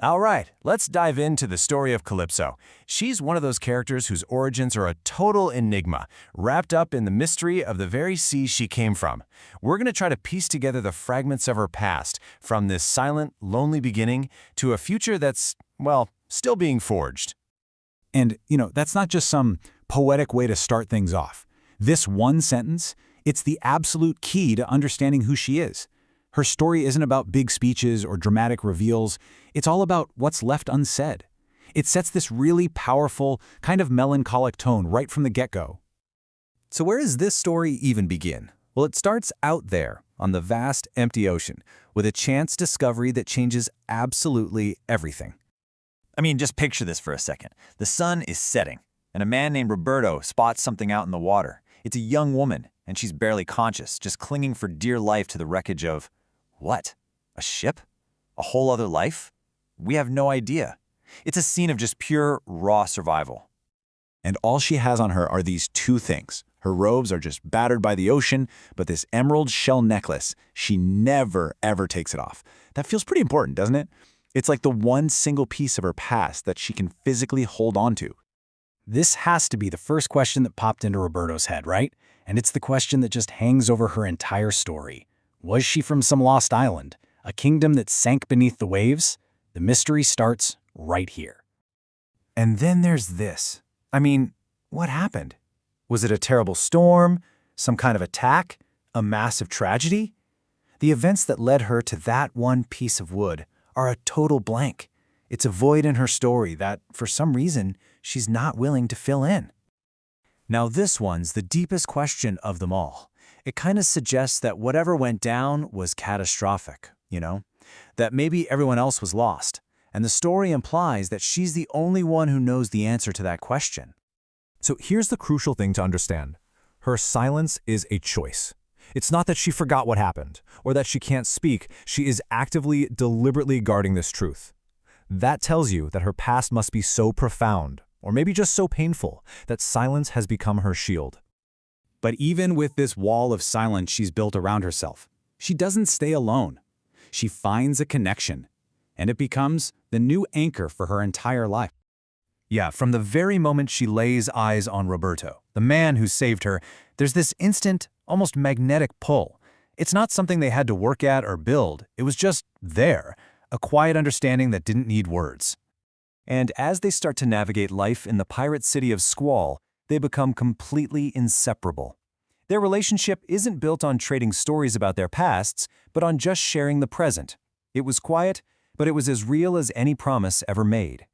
All right, let's dive into the story of Calypso. She's one of those characters whose origins are a total enigma, wrapped up in the mystery of the very sea she came from. We're going to try to piece together the fragments of her past, from this silent, lonely beginning to a future that's, well, still being forged. And, that's not just some poetic way to start things off. This one sentence, it's the absolute key to understanding who she is. Her story isn't about big speeches or dramatic reveals. It's all about what's left unsaid. It sets this really powerful, kind of melancholic tone right from the get-go. So where does this story even begin? Well, it starts out there, on the vast, empty ocean, with a chance discovery that changes absolutely everything. I mean, just picture this for a second. The sun is setting, and a man named Roberto spots something out in the water. It's a young woman, and she's barely conscious, just clinging for dear life to the wreckage of, what? A ship? A whole other life? We have no idea. It's a scene of just pure, raw survival. And all she has on her are these two things. Her robes are just battered by the ocean, but this emerald shell necklace, she never, ever takes it off. That feels pretty important, doesn't it? It's like the one single piece of her past that she can physically hold on to. This has to be the first question that popped into Roberto's head, right? And it's the question that just hangs over her entire story. Was she from some lost island? A kingdom that sank beneath the waves? The mystery starts right here. And then there's this. I mean, what happened? Was it a terrible storm? Some kind of attack? A massive tragedy? The events that led her to that one piece of wood are a total blank. It's a void in her story that, for some reason, she's not willing to fill in. Now this one's the deepest question of them all. It kind of suggests that whatever went down was catastrophic, that maybe everyone else was lost. And the story implies that she's the only one who knows the answer to that question. So here's the crucial thing to understand. Her silence is a choice. It's not that she forgot what happened, or that she can't speak. She is actively, deliberately guarding this truth. That tells you that her past must be so profound, or maybe just so painful, that silence has become her shield. But even with this wall of silence she's built around herself, she doesn't stay alone. She finds a connection, and it becomes the new anchor for her entire life. Yeah, from the very moment she lays eyes on Roberto, the man who saved her, there's this instant, almost magnetic pull. It's not something they had to work at or build. It was just there, a quiet understanding that didn't need words. And as they start to navigate life in the pirate city of Squall, they become completely inseparable. Their relationship isn't built on trading stories about their pasts, but on just sharing the present. It was quiet, but it was as real as any promise ever made.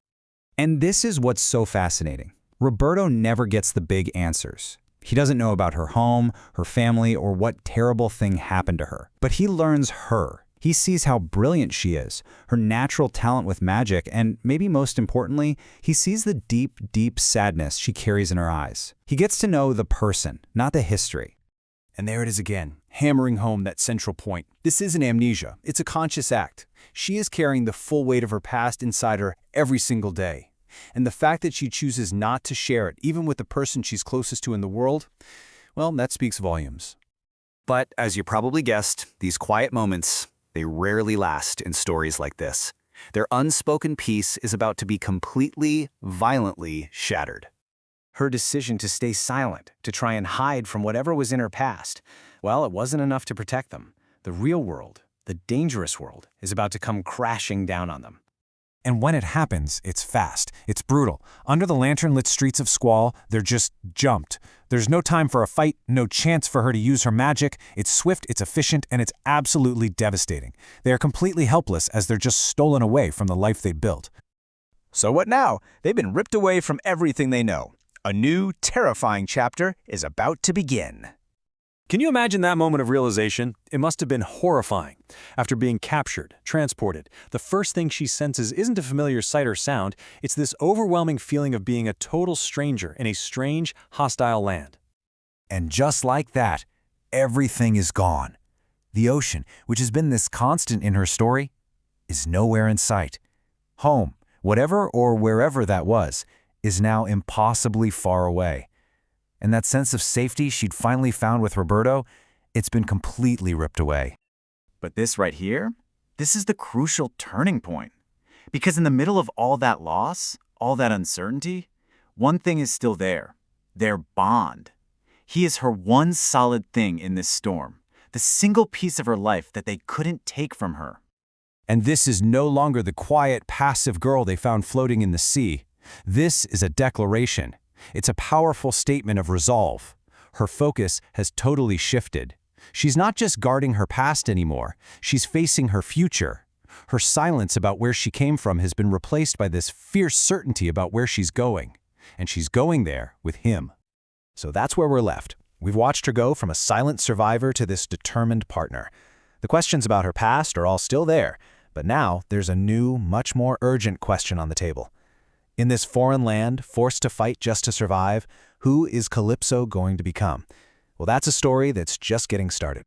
And this is what's so fascinating. Roberto never gets the big answers. He doesn't know about her home, her family, or what terrible thing happened to her. But he learns her. He sees how brilliant she is, her natural talent with magic, and maybe most importantly, he sees the deep, deep sadness she carries in her eyes. He gets to know the person, not the history. And there it is again, hammering home that central point. This isn't amnesia. It's a conscious act. She is carrying the full weight of her past inside her every single day. And the fact that she chooses not to share it, even with the person she's closest to in the world, well, that speaks volumes. But as you probably guessed, these quiet moments, they rarely last in stories like this. Their unspoken peace is about to be completely, violently shattered. Her decision to stay silent, to try and hide from whatever was in her past, well, it wasn't enough to protect them. The real world, the dangerous world, is about to come crashing down on them. And when it happens, it's fast, it's brutal. Under the lantern-lit streets of Squall, they're just jumped. There's no time for a fight, no chance for her to use her magic. It's swift, it's efficient, and it's absolutely devastating. They are completely helpless as they're just stolen away from the life they built. So what now? They've been ripped away from everything they know. A new, terrifying chapter is about to begin. Can you imagine that moment of realization? It must have been horrifying. After being captured, transported, the first thing she senses isn't a familiar sight or sound, it's this overwhelming feeling of being a total stranger in a strange, hostile land. And just like that, everything is gone. The ocean, which has been this constant in her story, is nowhere in sight. Home, whatever or wherever that was, is now impossibly far away. And that sense of safety she'd finally found with Roberto, it's been completely ripped away. But this right here, this is the crucial turning point. Because in the middle of all that loss, all that uncertainty, one thing is still there: their bond. He is her one solid thing in this storm, the single piece of her life that they couldn't take from her. And this is no longer the quiet, passive girl they found floating in the sea. This is a declaration. It's a powerful statement of resolve. Her focus has totally shifted. She's not just guarding her past anymore. She's facing her future. Her silence about where she came from has been replaced by this fierce certainty about where she's going. And she's going there with him. So that's where we're left. We've watched her go from a silent survivor to this determined partner. The questions about her past are all still there, but now there's a new, much more urgent question on the table. In this foreign land, forced to fight just to survive, who is Calypso going to become? Well, that's a story that's just getting started.